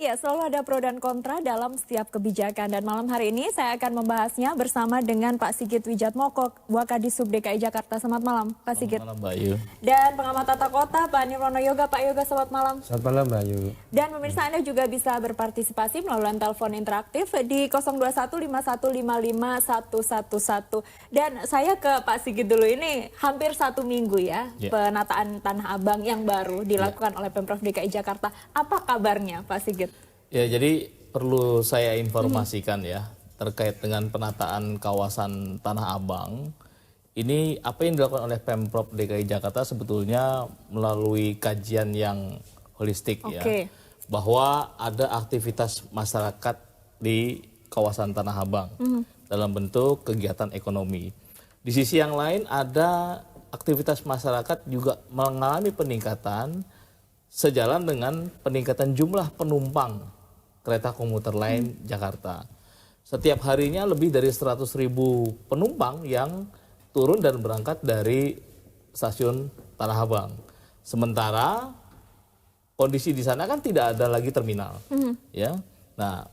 Ya, selalu ada pro dan kontra dalam setiap kebijakan. Dan malam hari ini saya akan membahasnya bersama dengan Pak Sigit Wijatmoko, Wakadisub DKI Jakarta. Selamat malam, Pak Sigit. Selamat malam, Mbak Ayu. Dan pengamat tata kota, Pak Nirwono Yoga. Pak Yoga, selamat malam. Selamat malam, Mbak Ayu. Dan pemirsa, Anda juga bisa berpartisipasi melalui telepon interaktif di 02151555111. Dan saya ke Pak Sigit dulu, ini hampir 1 minggu ya, penataan Tanah Abang yang baru dilakukan oleh Pemprov DKI Jakarta. Apa kabarnya, Pak Sigit? Ya, jadi perlu saya informasikan ya terkait dengan penataan kawasan Tanah Abang. Ini apa yang dilakukan oleh Pemprov DKI Jakarta sebetulnya melalui kajian yang holistik ya. Bahwa ada aktivitas masyarakat di kawasan Tanah Abang dalam bentuk kegiatan ekonomi. Di sisi yang lain ada aktivitas masyarakat juga mengalami peningkatan sejalan dengan peningkatan jumlah penumpang kereta komuter lain Jakarta. Setiap harinya lebih dari 100.000 penumpang yang turun dan berangkat dari stasiun Tanah Abang. Sementara kondisi di sana kan tidak ada lagi terminal. Ya. Nah,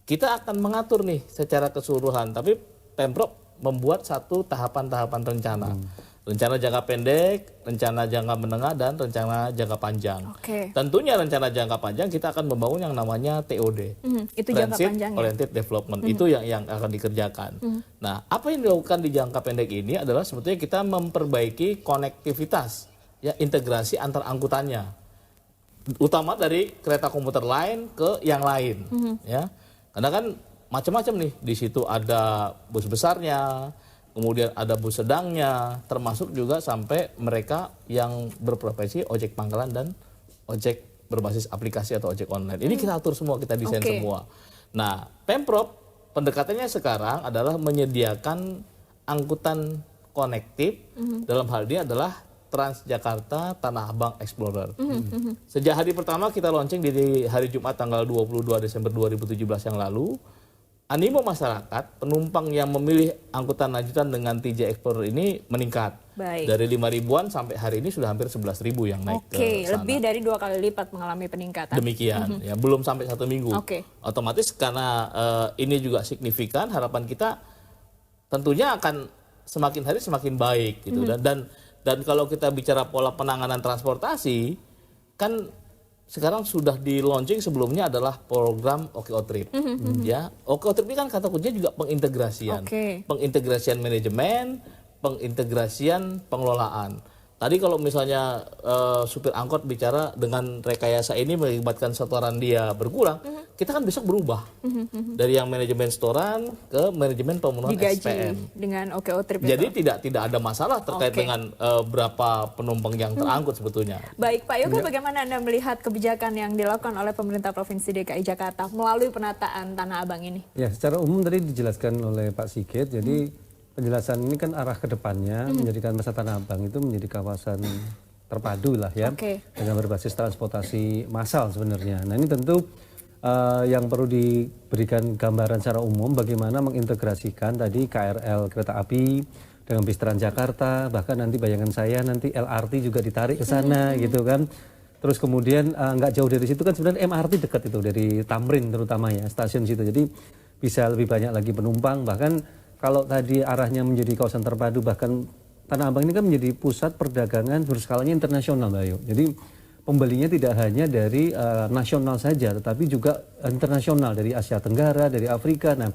kita akan mengatur nih secara keseluruhan, tapi Pemprov membuat satu tahapan-tahapan rencana. Rencana jangka pendek, rencana jangka menengah, dan rencana jangka panjang. Tentunya rencana jangka panjang kita akan membangun yang namanya TOD. Itu jangka panjang ya? Oriented Development. Itu yang akan dikerjakan. Nah, apa yang dilakukan di jangka pendek ini adalah sebetulnya kita memperbaiki konektivitas, ya, integrasi antar angkutannya. Utama dari kereta komuter lain ke yang lain. Ya. Karena kan macam-macam nih. Di situ ada bus besarnya, kemudian ada bus sedangnya, termasuk juga sampai mereka yang berprofesi ojek pangkalan dan ojek berbasis aplikasi atau ojek online. Ini kita atur semua, kita desain semua. Nah, Pemprov pendekatannya sekarang adalah menyediakan angkutan konektif, dalam hal ini adalah Transjakarta Tanah Abang Explorer. Sejak hari pertama kita launching di hari Jumat tanggal 22 Desember 2017 yang lalu, animo masyarakat, penumpang yang memilih angkutan lanjutan dengan TJ Explorer ini meningkat. Dari 5.000-an sampai hari ini sudah hampir 11.000 yang naik ke sana. Lebih dari 2 kali lipat mengalami peningkatan. Demikian, ya, belum sampai 1 minggu. Otomatis karena ini juga signifikan, harapan kita tentunya akan semakin hari semakin baik gitu. Dan kalau kita bicara pola penanganan transportasi, kan sekarang sudah di launching sebelumnya adalah program OKO Trip. Ya, OKO Trip ini kan kata kuncinya juga pengintegrasian. Pengintegrasian manajemen, pengintegrasian pengelolaan. Tadi kalau misalnya supir angkot bicara dengan rekayasa ini mengakibatkan setoran dia berkurang, kita kan besok berubah. Dari yang manajemen setoran ke manajemen pemenuhan SPM. Dengan OKO Trip. Jadi tidak ada masalah terkait dengan berapa penumpang yang terangkut sebetulnya. Baik, Pak Yoga, bagaimana Anda melihat kebijakan yang dilakukan oleh pemerintah Provinsi DKI Jakarta melalui penataan Tanah Abang ini? Ya, secara umum tadi dijelaskan oleh Pak Sigit, jadi penjelasan ini kan arah ke depannya menjadikan masa Tanah Abang itu menjadi kawasan terpadu lah ya, dengan berbasis transportasi massal sebenarnya. Nah, ini tentu yang perlu diberikan gambaran secara umum bagaimana mengintegrasikan tadi KRL kereta api dengan bis Transjakarta, bahkan nanti bayangan saya nanti LRT juga ditarik ke sana gitu kan. Terus kemudian nggak jauh dari situ kan sebenarnya MRT dekat itu dari Tamrin terutama ya, stasiun situ. Jadi bisa lebih banyak lagi penumpang, bahkan kalau tadi arahnya menjadi kawasan terpadu, bahkan Tanah Abang ini kan menjadi pusat perdagangan berskalanya internasional, Mbak Ayu. Jadi pembelinya tidak hanya dari nasional saja, tetapi juga internasional, dari Asia Tenggara, dari Afrika. Nah,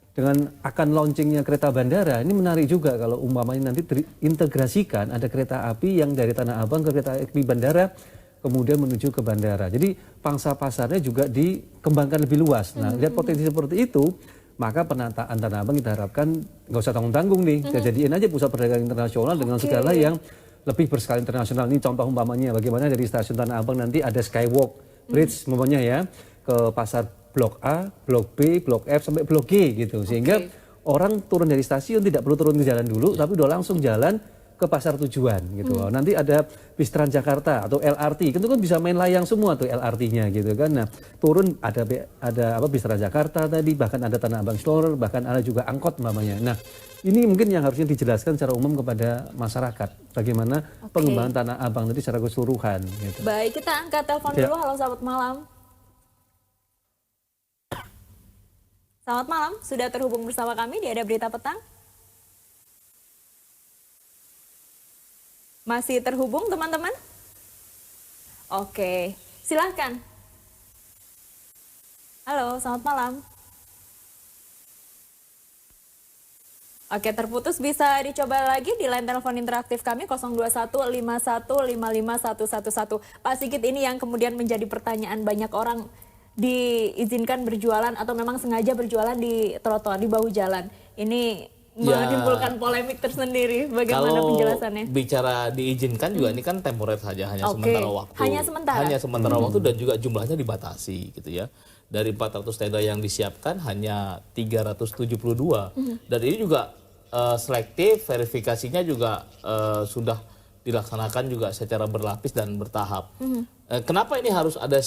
dengan akan launchingnya kereta bandara, ini menarik juga kalau umpamanya nanti terintegrasikan ada kereta api yang dari Tanah Abang ke kereta api bandara, kemudian menuju ke bandara. Jadi pangsa pasarnya juga dikembangkan lebih luas. Nah, lihat potensi seperti itu, maka penataan Tanah Abang kita harapkan nggak usah tanggung-tanggung nih, kita jadiin aja pusat perdagangan internasional dengan segala yang lebih berskala internasional. Ini contoh umpamanya bagaimana dari stasiun Tanah Abang nanti ada skywalk bridge umpamanya ya ke pasar Blok A, Blok B, Blok F sampai Blok G gitu, sehingga orang turun dari stasiun tidak perlu turun ke jalan dulu, tapi udah langsung jalan ke pasar tujuan gitu. Nanti ada bis Transjakarta atau LRT, itu kan bisa main layang semua tuh LRT-nya gitu kan. Nah, turun ada apa bis Transjakarta tadi, bahkan ada Tanah Abang Explorer, bahkan ada juga angkot namanya. Nah, ini mungkin yang harusnya dijelaskan secara umum kepada masyarakat bagaimana pengembangan Tanah Abang tadi secara keseluruhan gitu. Baik, kita angkat telepon dulu. Halo, selamat malam. Selamat malam, sudah terhubung bersama kami di Ada Berita Petang. Masih terhubung teman-teman? Oke, silahkan. Halo, selamat malam. Oke, terputus, bisa dicoba lagi di line telepon interaktif kami 02151551111. Pak Sigit, ini yang kemudian menjadi pertanyaan banyak orang, diizinkan berjualan atau memang sengaja berjualan di trotoar, di bahu jalan. Ini menimbulkan polemik tersendiri. Bagaimana penjelasannya? Kalau bicara diizinkan juga ini kan temporer saja, hanya sementara waktu. Hanya sementara waktu dan juga jumlahnya dibatasi gitu ya. Dari 400 tenda yang disiapkan hanya 372. Dan ini juga selektif, verifikasinya juga sudah dilaksanakan juga secara berlapis dan bertahap. Kenapa ini harus ada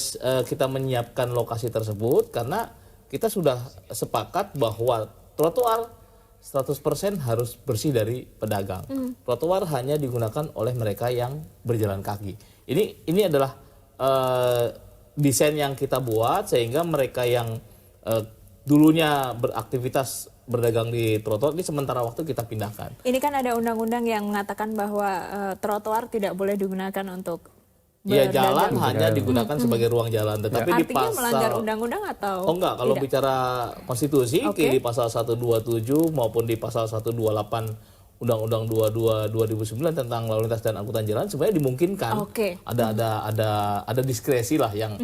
kita menyiapkan lokasi tersebut? Karena kita sudah sepakat bahwa trotoar 100% harus bersih dari pedagang. Trotoar hanya digunakan oleh mereka yang berjalan kaki. Ini adalah desain yang kita buat sehingga mereka yang dulunya beraktivitas berdagang di trotoar ini sementara waktu kita pindahkan. Ini kan ada undang-undang yang mengatakan bahwa trotoar tidak boleh digunakan untuk ya, jalan hanya digunakan sebagai ruang jalan, tetapi artinya di pasal melanggar undang-undang atau kalau tidak? bicara konstitusi di pasal 127 maupun di pasal 128 Undang-Undang 22 2009 tentang lalu lintas dan angkutan jalan sebenarnya dimungkinkan. Ada diskresi lah yang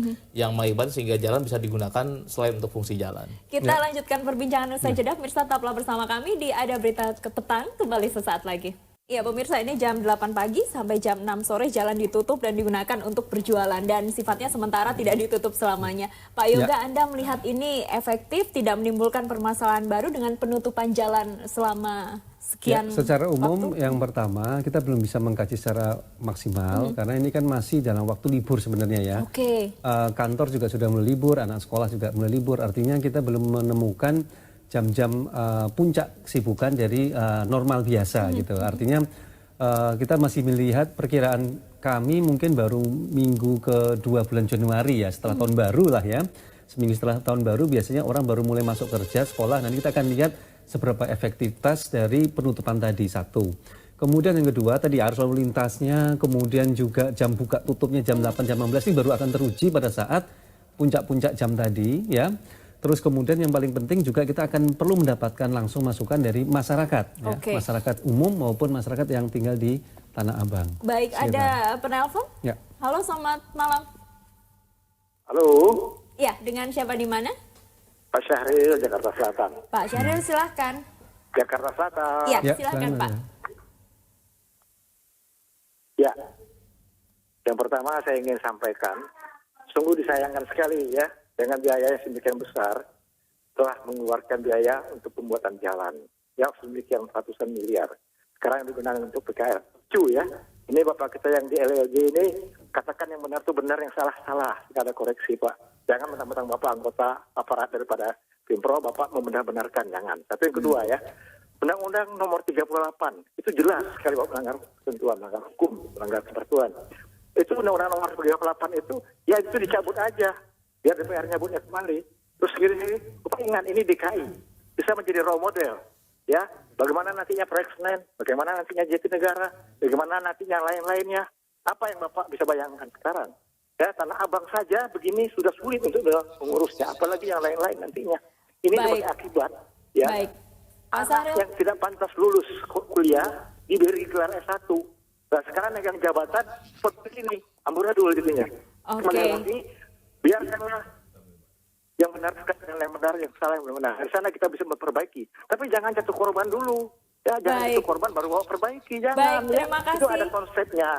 mengakibatkan sehingga jalan bisa digunakan selain untuk fungsi jalan. Kita lanjutkan perbincangan usai jeda. Pemirsa, tetaplah bersama kami di Ada Berita Petang, kembali sesaat lagi. Ya pemirsa, ini jam 8 pagi sampai jam 6 sore jalan ditutup dan digunakan untuk berjualan dan sifatnya sementara, tidak ditutup selamanya. Pak Yoga, Anda melihat ini efektif, tidak menimbulkan permasalahan baru dengan penutupan jalan selama sekian secara umum waktu? Yang pertama kita belum bisa mengkaji secara maksimal karena ini kan masih dalam waktu libur sebenarnya ya. Kantor juga sudah mulai libur, anak sekolah juga mulai libur, artinya kita belum menemukan jam-jam puncak kesibukan dari normal biasa gitu. Artinya kita masih melihat perkiraan kami mungkin baru minggu kedua bulan Januari ya, setelah tahun baru lah ya. Seminggu setelah tahun baru biasanya orang baru mulai masuk kerja, sekolah. Nanti kita akan lihat seberapa efektivitas dari penutupan tadi, satu. Kemudian yang kedua tadi arus lalu lintasnya, kemudian juga jam buka tutupnya jam 8, jam 16 ini baru akan teruji pada saat puncak-puncak jam tadi ya. Terus kemudian yang paling penting juga kita akan perlu mendapatkan langsung masukan dari masyarakat, ya, masyarakat umum maupun masyarakat yang tinggal di Tanah Abang. Baik, ada penelpon? Ya. Halo, selamat malam. Halo. Ya, dengan siapa di mana? Pak Syahril, Jakarta Selatan. Pak Syahril, silahkan. Jakarta Selatan. Ya, silahkan Pak. Ya, yang pertama saya ingin sampaikan, sungguh disayangkan sekali ya, dengan biaya yang sedemikian besar, telah mengeluarkan biaya untuk pembuatan jalan yang sedemikian ratusan miliar. Sekarang yang digunakan untuk PKL. Lucu ya, ini Bapak kita yang di LLG ini, katakan yang benar itu benar, yang salah. Tidak ada koreksi Pak. Jangan mentang-mentang Bapak anggota aparat daripada Pemprov, Bapak membenar-benarkan, jangan. Tapi yang kedua ya, Undang-Undang nomor 38, itu jelas sekali Bapak melanggar ketentuan, melanggar hukum, melanggar ketentuan. Itu Undang-Undang nomor 38 itu, ya itu dicabut aja, biar DPR nyabutnya kembali. Terus gini, Bapak ingat ini DKI, bisa menjadi role model. Ya, bagaimana nantinya proyek Senen, bagaimana nantinya Jatinegara, bagaimana nantinya lain-lainnya. Apa yang Bapak bisa bayangkan sekarang? Ya, Tanah Abang saja begini sudah sulit untuk mengurusnya, apalagi yang lain-lain nantinya. Ini sebagai akibat ya. Anak yang tidak pantas lulus kuliah diberi gelar S1. Nah, sekarang yang jabatan seperti ini, amburadul jadinya. Kembali lagi, biarkanlah yang benar dengan yang benar, yang salah yang benar. Di sana kita bisa memperbaiki. Tapi jangan jatuh korban dulu. Ya, jangan jatuh korban baru bawa perbaiki. Jangan. Baik, terima kasih. Itu ada konsepnya.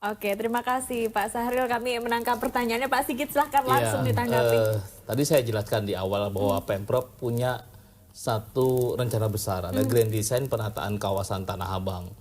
Oke, terima kasih Pak Syahril. Kami menangkap pertanyaannya. Pak Sigit, silahkan langsung ditanggapi. Tadi saya jelaskan di awal bahwa Pemprov punya satu rencana besar, ada grand design penataan kawasan Tanah Abang.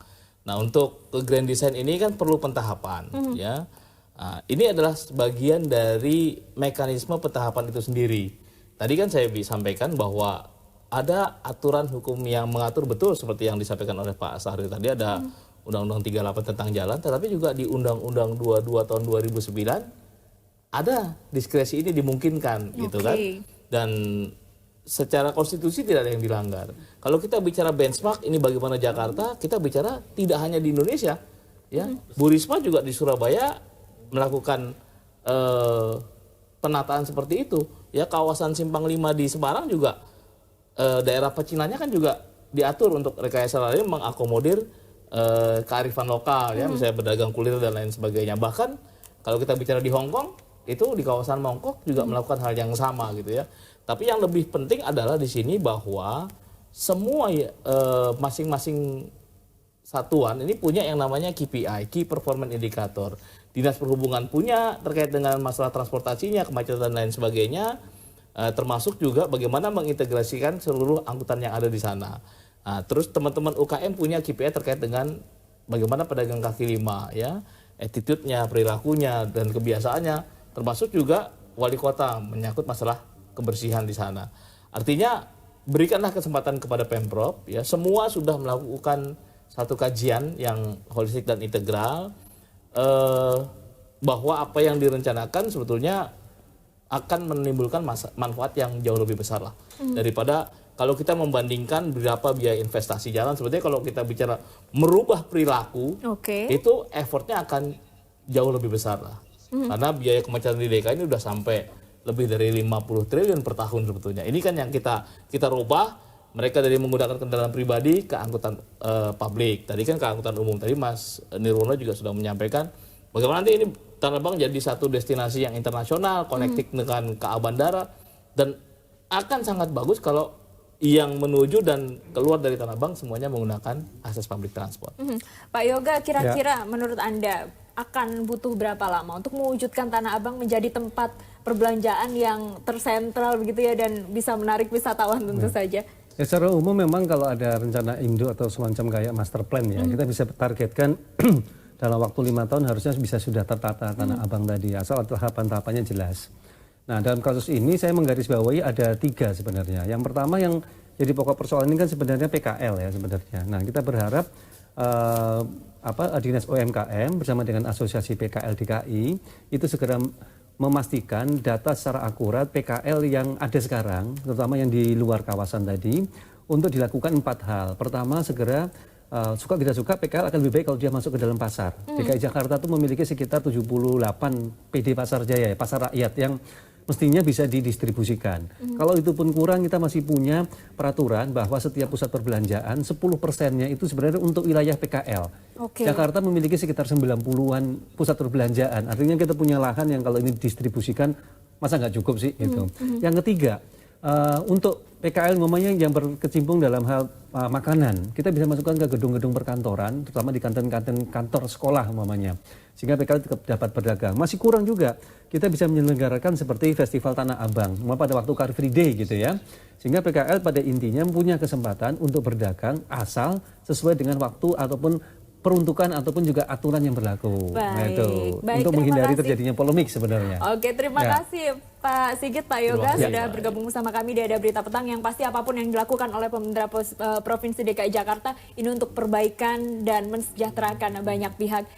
Nah, untuk grand design ini kan perlu pentahapan, ya. Nah, ini adalah bagian dari mekanisme pentahapan itu sendiri. Tadi kan saya sampaikan bahwa ada aturan hukum yang mengatur betul seperti yang disampaikan oleh Pak Syahril tadi, ada Undang-Undang 38 tentang jalan, tetapi juga di Undang-Undang 22 tahun 2009 ada diskresi ini dimungkinkan gitu kan. Dan secara konstitusi tidak ada yang dilanggar. Kalau kita bicara benchmark ini bagaimana Jakarta, kita bicara tidak hanya di Indonesia, ya. Bu Risma juga di Surabaya melakukan penataan seperti itu. Ya, kawasan Simpang 5 di Semarang juga daerah pecinannya kan juga diatur untuk rekayasa lalu lintas mengakomodir kearifan lokal, ya, misalnya pedagang kulir dan lain sebagainya. Bahkan kalau kita bicara di Hong Kong, itu di kawasan Mongkok juga melakukan hal yang sama gitu ya. Tapi yang lebih penting adalah di sini bahwa semua masing-masing satuan ini punya yang namanya KPI, Key Performance Indicator. Dinas Perhubungan punya terkait dengan masalah transportasinya, kemacetan dan lain sebagainya, termasuk juga bagaimana mengintegrasikan seluruh angkutan yang ada di sana. Nah, terus teman-teman UKM punya KPI terkait dengan bagaimana pedagang kaki lima, ya, attitude-nya, perilakunya, dan kebiasaannya, termasuk juga wali kota menyangkut masalah kebersihan di sana. Artinya berikanlah kesempatan kepada Pemprov, ya, semua sudah melakukan satu kajian yang holistik dan integral, bahwa apa yang direncanakan sebetulnya akan menimbulkan manfaat yang jauh lebih besar lah daripada kalau kita membandingkan berapa biaya investasi jalan. Sebetulnya kalau kita bicara merubah perilaku, itu effortnya akan jauh lebih besar lah. Karena biaya kemacetan di DKI ini udah sampai lebih dari 50 triliun per tahun sebetulnya. Ini kan yang kita rubah, mereka dari menggunakan kendaraan pribadi ke angkutan publik. Tadi kan ke angkutan umum. Tadi Mas Nirwono juga sudah menyampaikan bagaimana nanti ini Tanah Abang jadi satu destinasi yang internasional, connected dengan KA Bandara, dan akan sangat bagus kalau yang menuju dan keluar dari Tanah Abang semuanya menggunakan akses public transport. Pak Yoga, kira-kira menurut Anda akan butuh berapa lama untuk mewujudkan Tanah Abang menjadi tempat perbelanjaan yang tersentral begitu ya, dan bisa menarik wisatawan tentu saja? Ya, secara umum memang kalau ada rencana Indo atau semacam kayak master plan, ya, kita bisa targetkan dalam waktu 5 tahun harusnya bisa sudah tertata Tanah Abang tadi, asal tahapan-tahapannya jelas. Nah, dalam kasus ini saya menggarisbawahi ada 3 sebenarnya. Yang pertama yang jadi pokok persoalan ini kan sebenarnya PKL, ya, sebenarnya. Nah, kita berharap Dinas UMKM bersama dengan Asosiasi PKL DKI itu segera memastikan data secara akurat PKL yang ada sekarang, terutama yang di luar kawasan tadi, untuk dilakukan 4 hal. Pertama, segera suka tidak suka PKL akan lebih baik kalau dia masuk ke dalam pasar. DKI Jakarta itu memiliki sekitar 78 PD Pasar Jaya, pasar rakyat yang mestinya bisa didistribusikan. Kalau itu pun kurang, kita masih punya peraturan bahwa setiap pusat perbelanjaan 10%-nya itu sebenarnya untuk wilayah PKL. Jakarta memiliki sekitar 90-an pusat perbelanjaan. Artinya kita punya lahan yang kalau ini didistribusikan masa nggak cukup sih gitu. Yang ketiga, untuk PKL umpamanya yang berkecimpung dalam hal makanan, kita bisa masukkan ke gedung-gedung perkantoran, terutama di kantin-kantin kantor sekolah umpamanya, sehingga PKL tetap dapat berdagang. Masih kurang juga, kita bisa menyelenggarakan seperti Festival Tanah Abang, pada waktu Car Free Day gitu ya, sehingga PKL pada intinya punya kesempatan untuk berdagang asal sesuai dengan waktu ataupun peruntukan ataupun juga aturan yang berlaku. Nah, itu untuk menghindari terjadinya polemik sebenarnya. Oke, terima kasih Pak Sigit, Pak Yoga sudah bergabung bersama kami di Ada Berita Petang. Yang pasti apapun yang dilakukan oleh pemerintah Provinsi DKI Jakarta ini untuk perbaikan dan mensejahterakan banyak pihak.